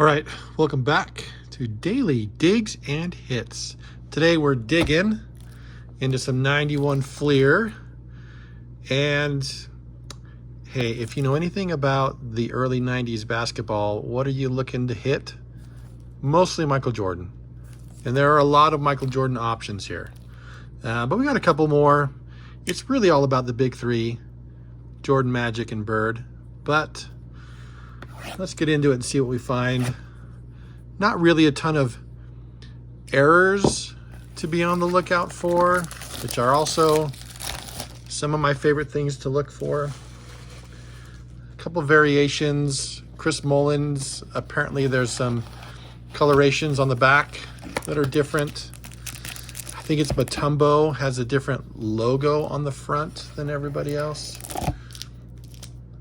All right, welcome back to Daily Digs and Hits. Today we're digging into some 91 Fleer. And hey, if you know anything about the early 90s basketball, what are you looking to hit? Mostly Michael Jordan. And there are a lot of Michael Jordan options here. But we got a couple more. It's really all about the big three, Jordan, Magic, and Bird. But let's get into it and see what we find. Not really a ton of errors to be on the lookout for, which are also some of my favorite things to look for. A couple variations. Chris Mullins, apparently there's some colorations on the back that are different. I think it's Mutombo has a different logo on the front than everybody else.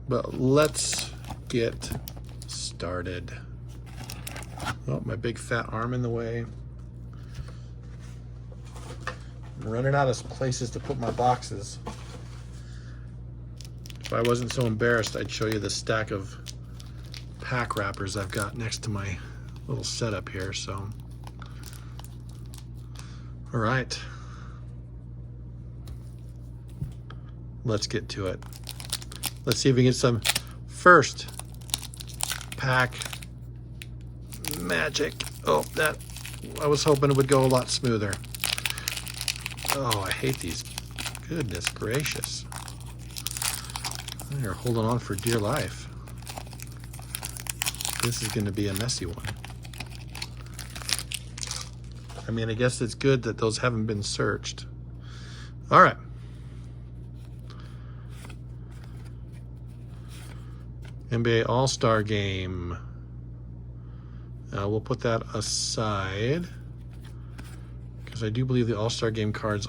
But let's get started. Oh, my big fat arm in the way. I'm running out of places to put my boxes. If I wasn't so embarrassed, I'd show you the stack of pack wrappers I've got next to my little setup here. So, all right, let's get to it. Let's see if we can get some first pack Magic. Oh, that I was hoping it would go a lot smoother. Oh, I hate these. Goodness gracious. They're holding on for dear life. This is going to be a messy one. I mean, I guess it's good that those haven't been searched. All right. NBA All-Star Game. We'll put that aside because I do believe the All-Star Game cards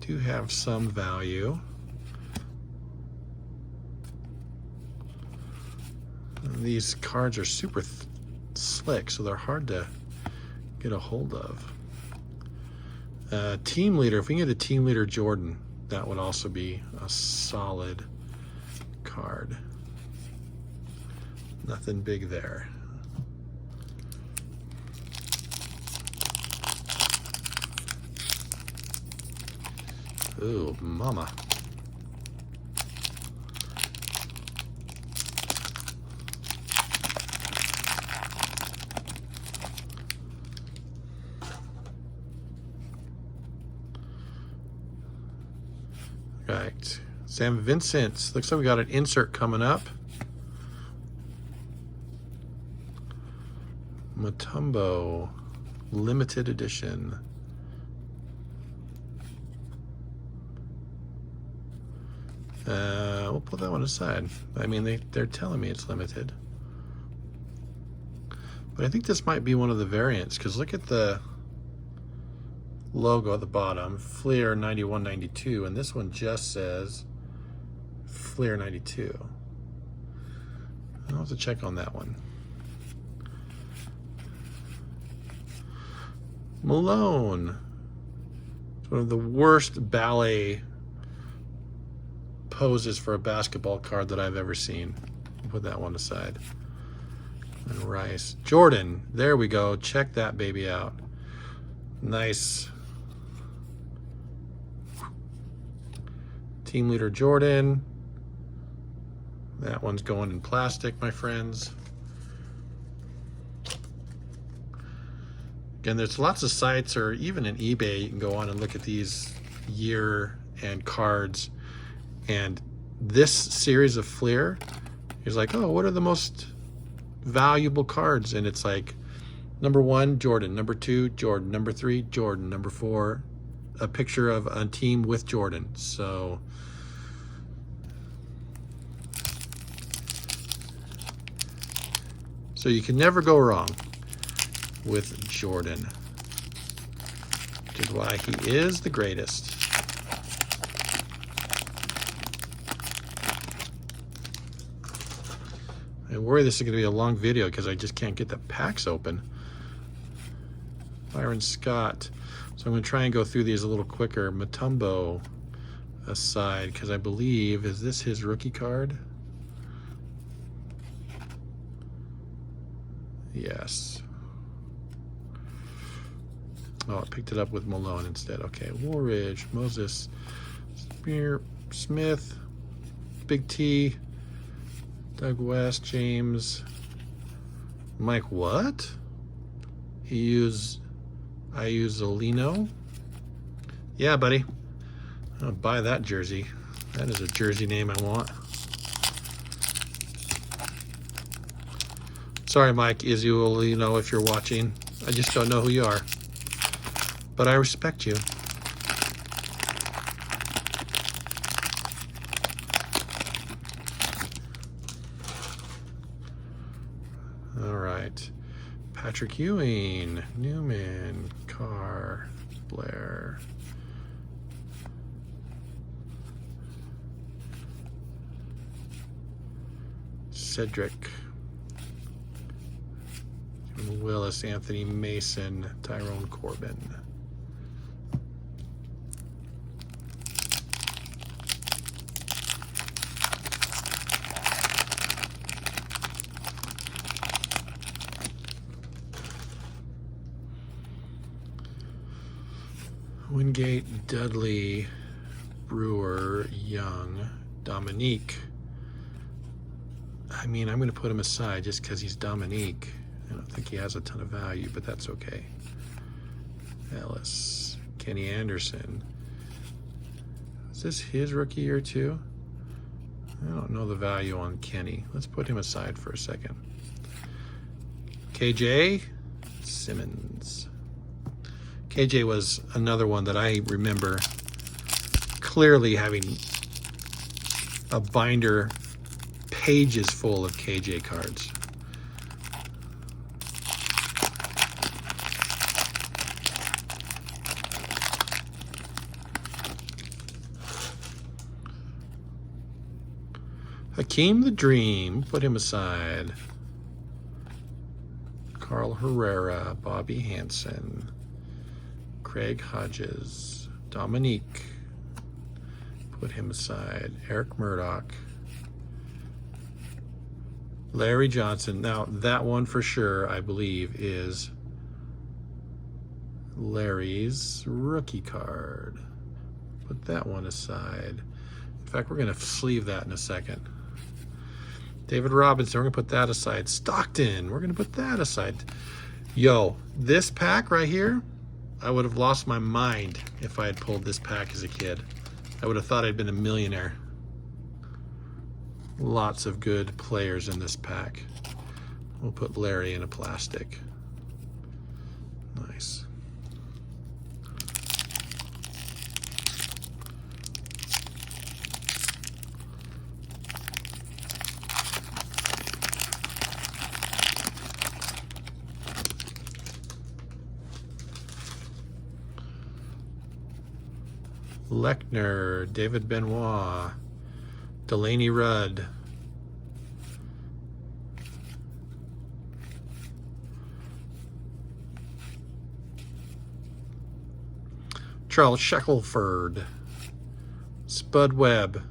do have some value. And these cards are super slick, so they're hard to get a hold of. Team leader, if we can get a team leader Jordan, that would also be a solid card. Nothing big there. Ooh, mama. Right. Sam Vincent. Looks like we got an insert coming up. Mutombo. Limited edition. We'll put that one aside. I mean, they're telling me it's limited. But I think this might be one of the variants, because look at the logo at the bottom, Fleer 9192, and this one just says Fleer 92. I'll have to check on that one. Malone. It's one of the worst ballet poses for a basketball card that I've ever seen. Put that one aside. And Rice. Jordan, there we go. Check that baby out. Nice. Team leader Jordan. That one's going in plastic, my friends. Again, there's lots of sites, or even in eBay, you can go on and look at these year and cards. And this series of Fleer is like, oh, what are the most valuable cards? And it's like, number 1, Jordan. Number 2, Jordan. Number 3, Jordan. Number 4, a picture of a team with Jordan. So you can never go wrong with Jordan, which is why he is the greatest. I worry this is going to be a long video because I just can't get the packs open. Byron Scott. So I'm going to try and go through these a little quicker. Mutombo aside, because I believe, is this his rookie card? Yes. Oh, I picked it up with Malone instead. Okay, Woolridge, Moses, Spear, Smith, Big T, Doug West, James, Mike. What? I use Zolino. Yeah, buddy. I'll buy that jersey. That is a jersey name I want. Sorry, Mike Izuolino, if you're watching. I just don't know who you are. But I respect you. All right. Patrick Ewing, Newman, Carr, Blair. Cedric. Willis, Anthony Mason, Tyrone Corbin. Wingate, Dudley, Brewer, Young, Dominique. I mean, I'm going to put him aside just because he's Dominique. I don't think he has a ton of value, but that's okay. Ellis, Kenny Anderson. Is this his rookie year too? I don't know the value on Kenny. Let's put him aside for a second. KJ Simmons. KJ was another one that I remember clearly having a binder pages full of KJ cards. Hakeem the Dream, put him aside. Carl Herrera, Bobby Hansen, Craig Hodges, Dominique, put him aside. Eric Murdoch, Larry Johnson. Now that one for sure, I believe, is Larry's rookie card. Put that one aside. In fact, we're going to sleeve that in a second. David Robinson, we're going to put that aside. Stockton, we're going to put that aside. Yo, this pack right here, I would have lost my mind if I had pulled this pack as a kid. I would have thought I'd been a millionaire. Lots of good players in this pack. We'll put Larry in a plastic. Nice. Lechner, David Benoit, Delaney Rudd, Charles Shackelford, Spud Webb,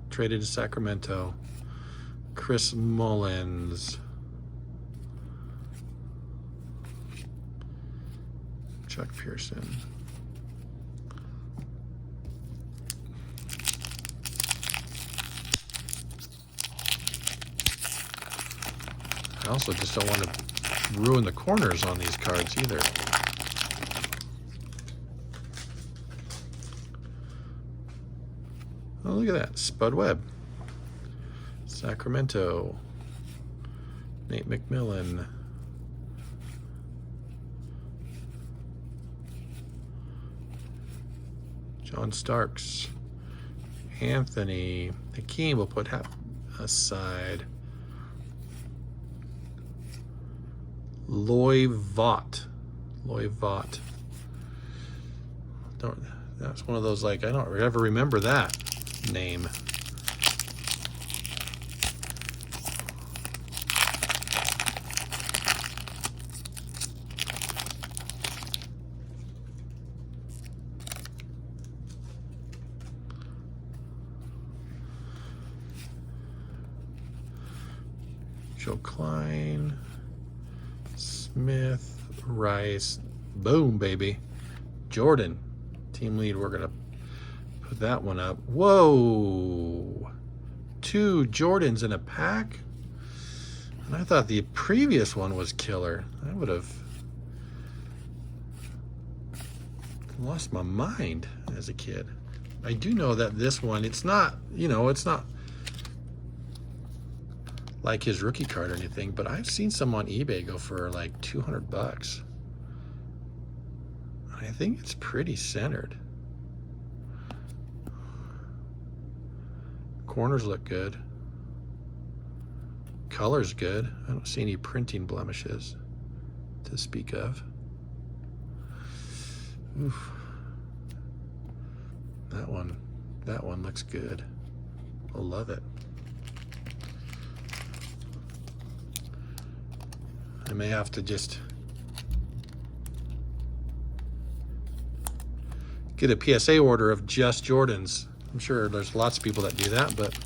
traded to Sacramento, Chris Mullins, Chuck Pearson. I also just don't want to ruin the corners on these cards either. Oh, look at that. Spud Webb. Sacramento. Nate McMillan. John Starks. Anthony. Hakeem will put aside. Loy Vaught. That's one of those, like, I don't ever remember that name. Joe Klein, Smith, Rice, boom, baby. Jordan, team lead. We're gonna put that one up. Whoa, 2 Jordans in a pack. And I thought the previous one was killer. I would have lost my mind as a kid. I do know that this one, it's not, you know, it's not like his rookie card or anything, but I've seen some on eBay go for like 200 bucks. I think it's pretty centered. Corners look good. Color's good. I don't see any printing blemishes to speak of. Oof. That one looks good. I love it. I may have to just get a PSA order of just Jordans. I'm sure there's lots of people that do that, but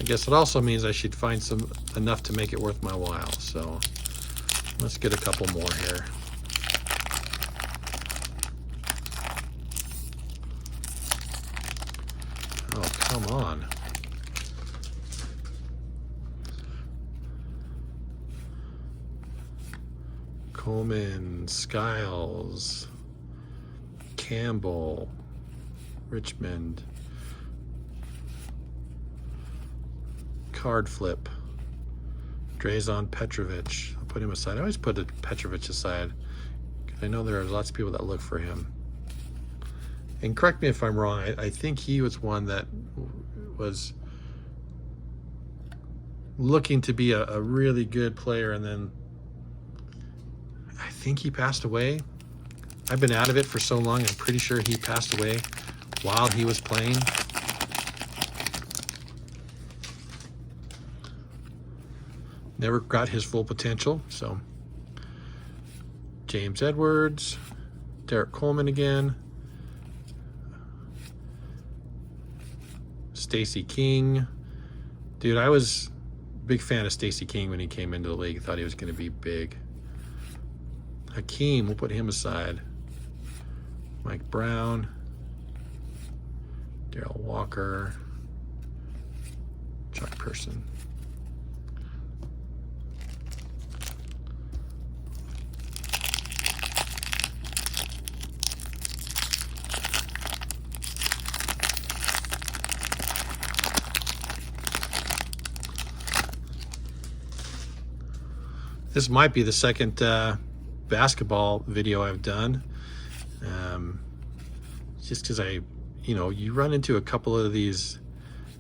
I guess it also means I should find enough to make it worth my while. So let's get a couple more here. Oh, come on. Coleman, Skiles, Campbell, Richmond, card flip, Drazen Petrovic. I'll put him aside. I always put Petrovic aside because I know there are lots of people that look for him. And correct me if I'm wrong, I think he was one that was looking to be a really good player, and then I think he passed away. I've been out of it for so long, I'm pretty sure he passed away while he was playing. Never got his full potential. So James Edwards, Derek Coleman again, Stacey King. Dude, I was a big fan of Stacey King when he came into the league. Thought he was going to be big. Hakeem, we'll put him aside. Mike Brown, Darrell Walker, Chuck Person. This might be the second basketball video I've done. Just because you run into a couple of these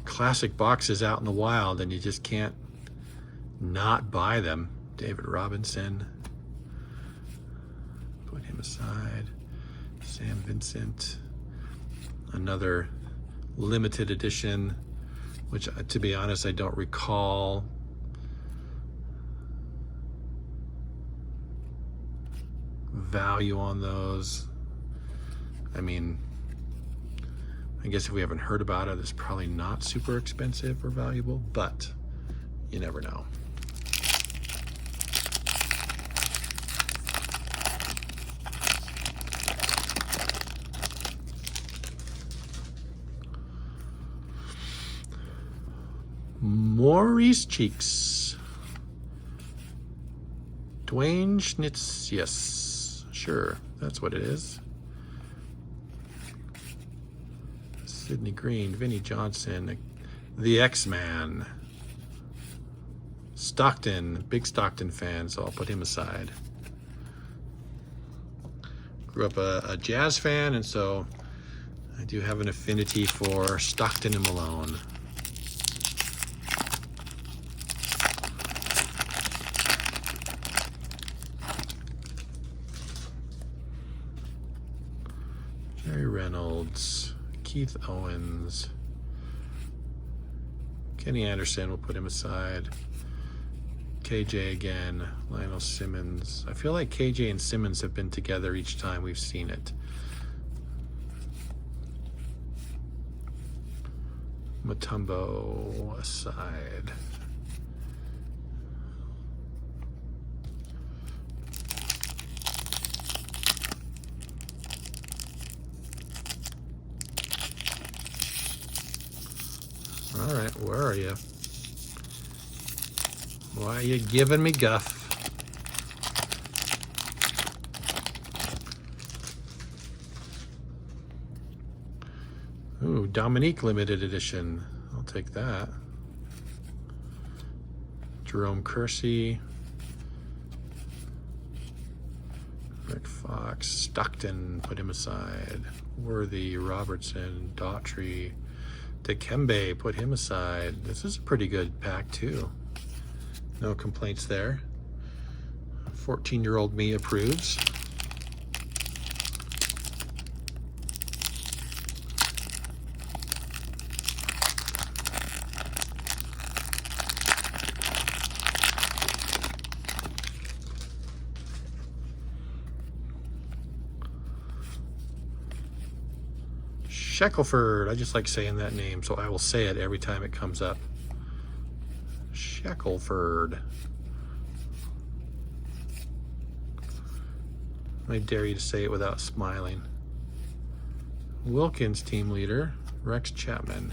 classic boxes out in the wild and you just can't not buy them. David Robinson, put him aside. Sam Vincent, another limited edition, which to be honest, I don't recall. Value on those. I mean, I guess if we haven't heard about it, it's probably not super expensive or valuable, but you never know. Maurice Cheeks. Dwayne Schnitz, yes, sure, that's what it is. Sidney Green, Vinnie Johnson, the X-Man. Stockton, big Stockton fan, so I'll put him aside. Grew up a Jazz fan, and so I do have an affinity for Stockton and Malone. Jerry Reynolds, Keith Owens, Kenny Anderson, we'll put him aside. KJ again, Lionel Simmons. I feel like KJ and Simmons have been together each time we've seen it. Mutombo aside. All right, where are you? Why are you giving me guff? Ooh, Dominique limited edition. I'll take that. Jerome Kersey. Rick Fox. Stockton, put him aside. Worthy, Robertson, Daughtry. Dikembe, put him aside. This is a pretty good pack too. No complaints there. 14-year-old me approves. Shackelford, I just like saying that name, so I will say it every time it comes up. Shackelford. I dare you to say it without smiling. Wilkins team leader, Rex Chapman.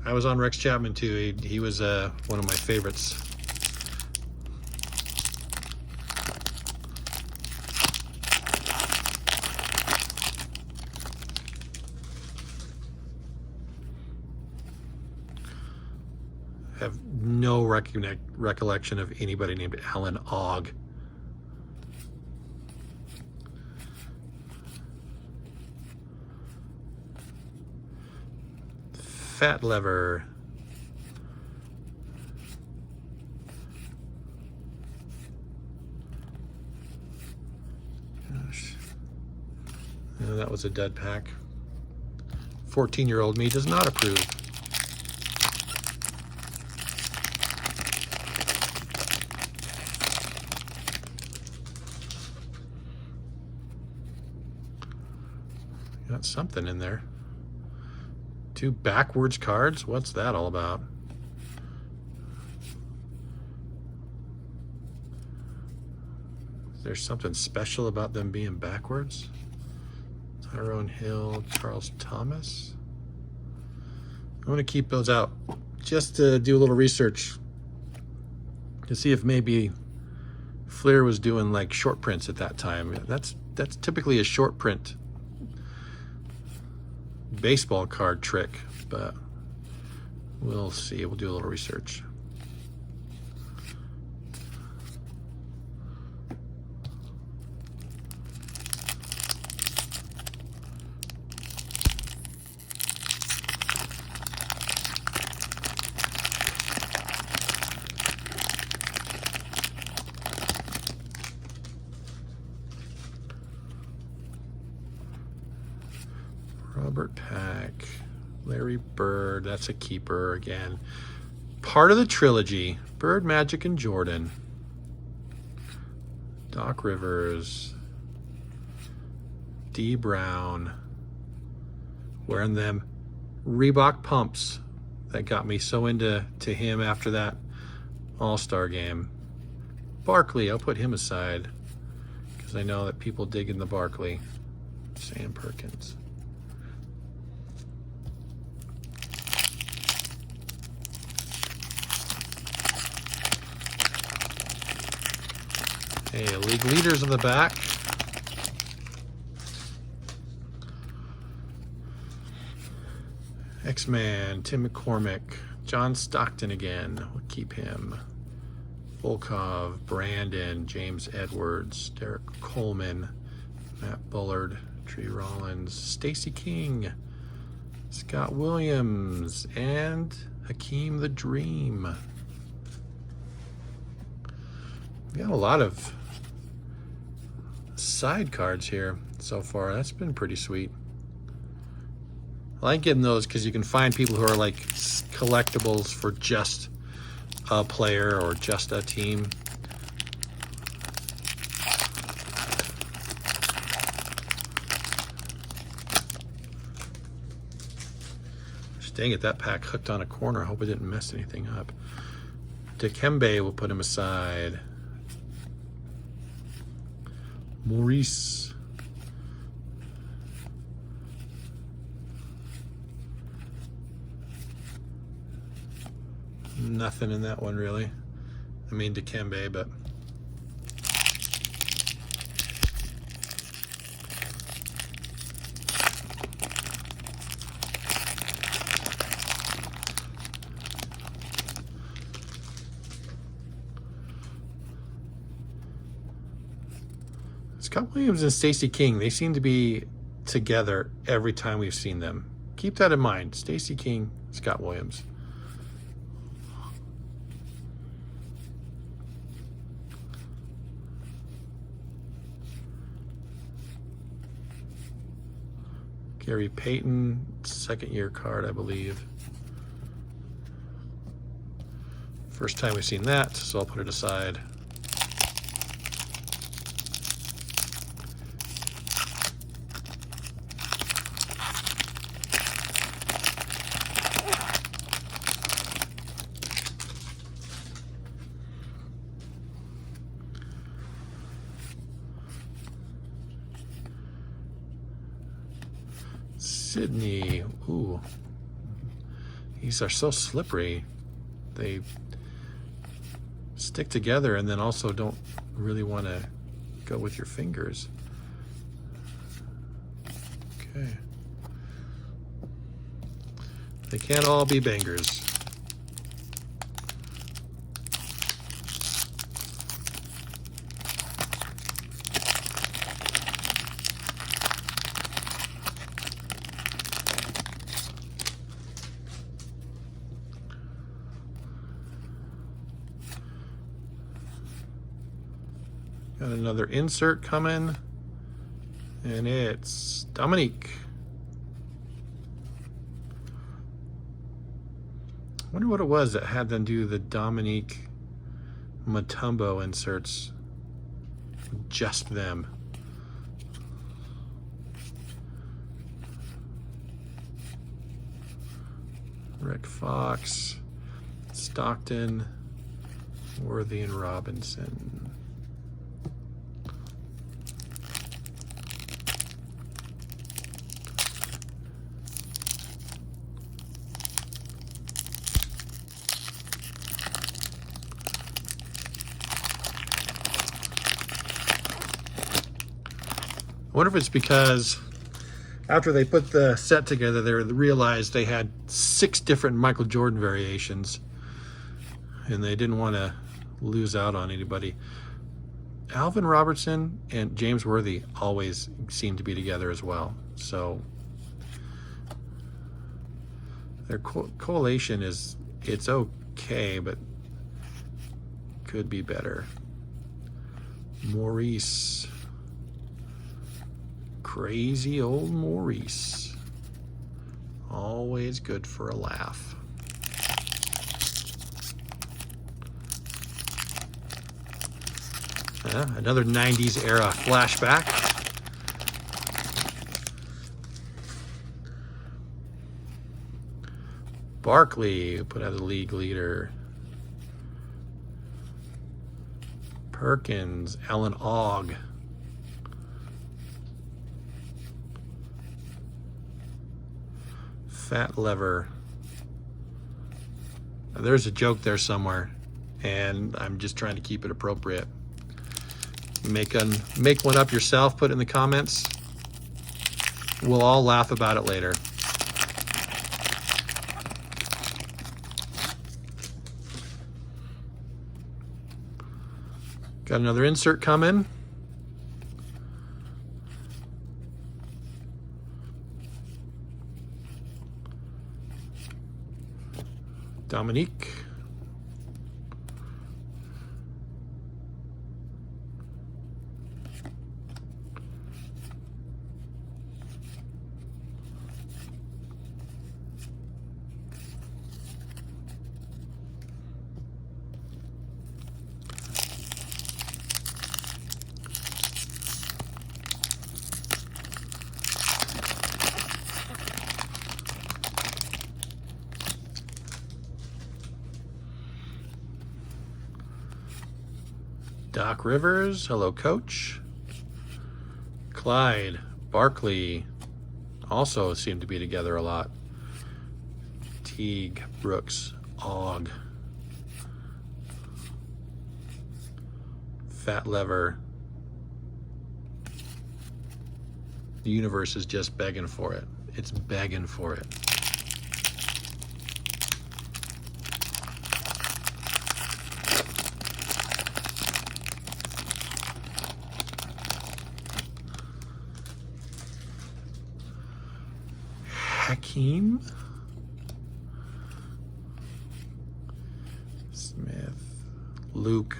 I was on Rex Chapman too. He was one of my favorites. I have no recollection of anybody named Alan Ogg. Fat Lever. Gosh. No, that was a dud pack. 14-year-old me does not approve. Got something in there. 2 backwards cards? What's that all about? Is there something special about them being backwards? Tyrone Hill, Charles Thomas. I want to keep those out just to do a little research to see if maybe Fleer was doing like short prints at that time. That's typically a short print baseball card trick, but we'll see. We'll do a little research. Robert Pack, Larry Bird, that's a keeper again. Part of the trilogy, Bird, Magic, and Jordan. Doc Rivers, D. Brown, wearing them Reebok pumps that got me so into him after that All-Star game. Barkley, I'll put him aside because I know that people dig in the Barkley. Sam Perkins. Hey, league leaders in the back. X-Man, Tim McCormick, John Stockton again. We'll keep him. Volkov, Brandon, James Edwards, Derek Coleman, Matt Bullard, Tree Rollins, Stacey King, Scott Williams, and Hakeem the Dream. We got a lot of side cards here so far. That's been pretty sweet. I like getting those because you can find people who are like collectibles for just a player or just a team. There's Dang it, that pack hooked on a corner. I hope it didn't mess anything up. Dikembe, will put him aside. Maurice. Nothing in that one, really. I mean, Dikembe, but... Scott Williams and Stacey King, they seem to be together every time we've seen them. Keep that in mind. Stacey King, Scott Williams. Gary Payton, second-year card, I believe. First time we've seen that, so I'll put it aside. Sydney, ooh, these are so slippery. They stick together and then also don't really want to go with your fingers. Okay. They can't all be bangers. Got another insert coming, and it's Dominique. I wonder what it was that had them do the Dominique Mutombo inserts. Just them. Rick Fox, Stockton, Worthy, and Robinson. I wonder if it's because after they put the set together, they realized they had 6 different Michael Jordan variations, and they didn't want to lose out on anybody. Alvin Robertson and James Worthy always seem to be together as well, so their correlation is, it's okay, but could be better. Maurice. Crazy old Maurice. Always good for a laugh. Another 90s era flashback. Barkley, put out the league leader. Perkins, Alan Ogg. Fat Lever. Now, there's a joke there somewhere, and I'm just trying to keep it appropriate. Make one up yourself, put it in the comments. We'll all laugh about it later. Got another insert coming. Dominique. Doc Rivers, hello coach. Clyde Barkley also seem to be together a lot. Teague, Brooks, Og. Fat Lever. The universe is just begging for it. It's begging for it. Hakeem Smith, Luke.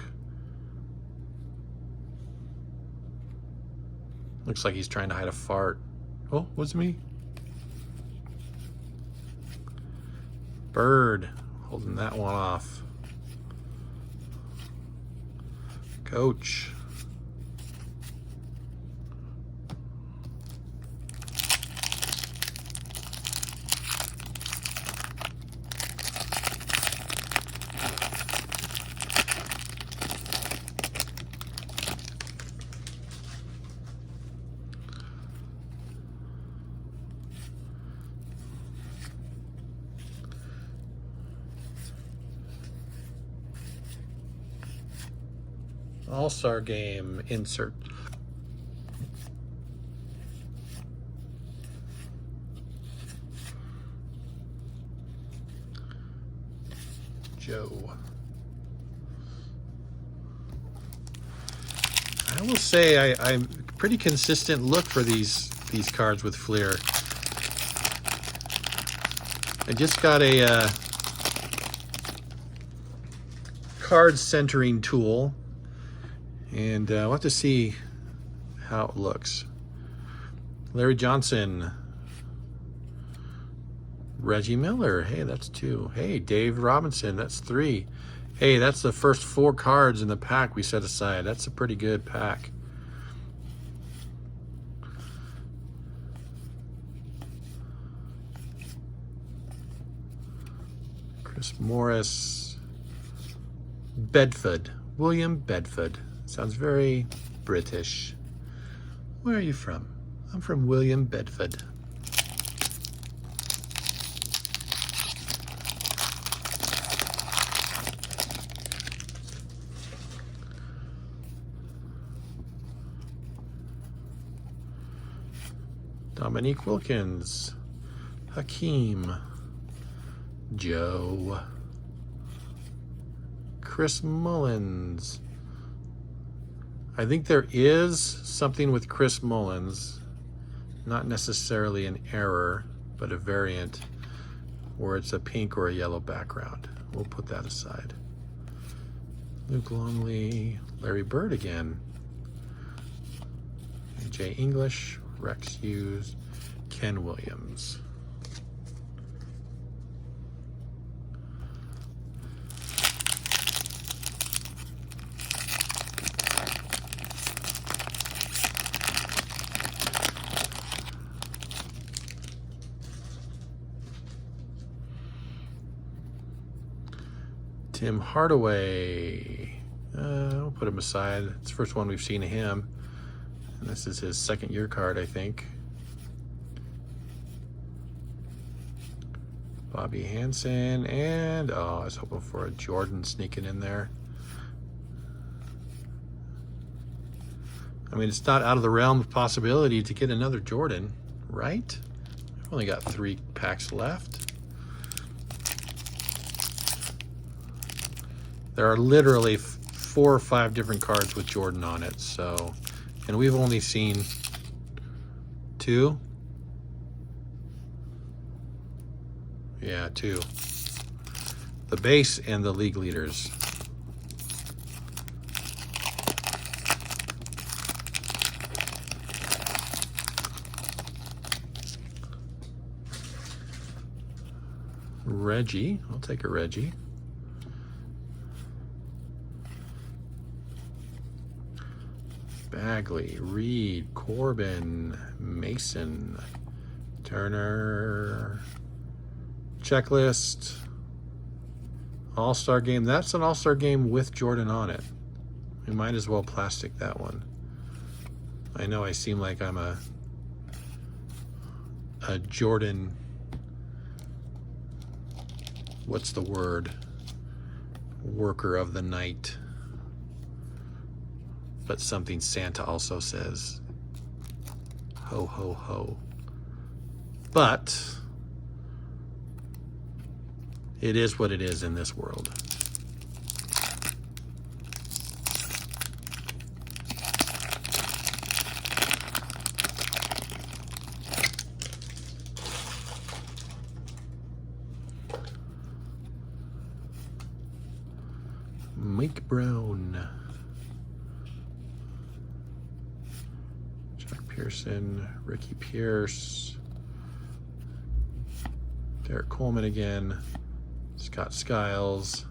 Looks like he's trying to hide a fart. Oh, was it me? Bird, holding that one off. Coach. All-Star Game insert. Joe. I will say I'm pretty consistent look for these cards with Fleer. I just got a card centering tool, and we'll have to see how it looks. Larry Johnson. Reggie Miller, hey, that's 2. Hey, Dave Robinson, that's 3. Hey, that's the first 4 cards in the pack we set aside. That's a pretty good pack. Chris Morris. Bedford, William Bedford. Sounds very British. Where are you from? I'm from William Bedford. Dominique Wilkins. Hakeem. Joe. Chris Mullins. I think there is something with Chris Mullins, not necessarily an error, but a variant where it's a pink or a yellow background. We'll put that aside. Luke Longley, Larry Bird again. Jay English, Rex Hughes, Ken Williams. Tim Hardaway. We'll put him aside. It's the first one we've seen of him. And this is his second year card, I think. Bobby Hansen, and oh, I was hoping for a Jordan sneaking in there. I mean, it's not out of the realm of possibility to get another Jordan, right? We've only got 3 packs left. There are literally 4 or 5 different cards with Jordan on it, so, and we've only seen 2. Yeah, 2. The base and the league leaders. Reggie, I'll take a Reggie. Bagley, Reed, Corbin, Mason, Turner. Checklist. All-Star Game. That's an All-Star Game with Jordan on it. We might as well plastic that one. I know I seem like I'm a Jordan, what's the word? Worker of the night. But something Santa also says. Ho, ho, ho. But it is what it is in this world. Mike Brown. Jack Pearson, Ricky Pierce, Derek Coleman again, Scott Skiles,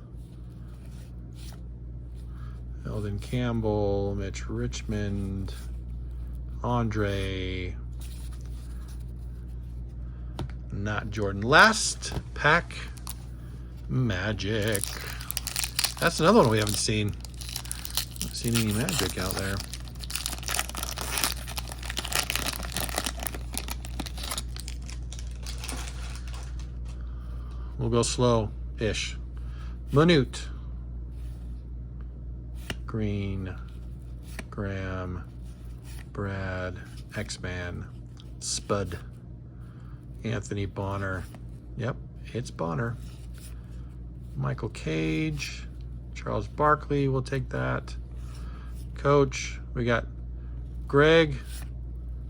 Eldon Campbell, Mitch Richmond, Andre, not Jordan. Last pack, Magic. That's another one we haven't seen. Haven't seen any Magic out there. We'll go slow-ish. Manute. Green. Graham. Brad. X-Man. Spud. Anthony Bonner. Yep, it's Bonner. Michael Cage. Charles Barkley, we'll take that. Coach, we got Greg,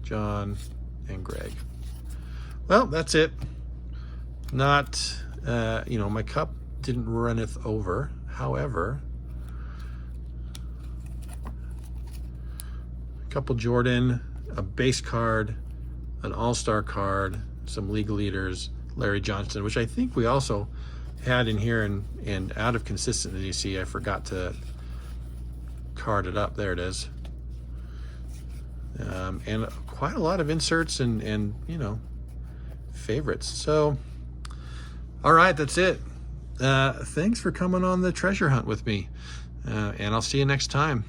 John, and Greg. Well, that's it. Not, you know, my cup didn't runneth over. However, a couple Jordan, a base card, an all-star card, some league leaders, Larry Johnson, which I think we also had in here, and out of consistency, I forgot to card it up. There it is. And quite a lot of inserts and you know, favorites. So, all right, that's it. Thanks for coming on the treasure hunt with me, and I'll see you next time.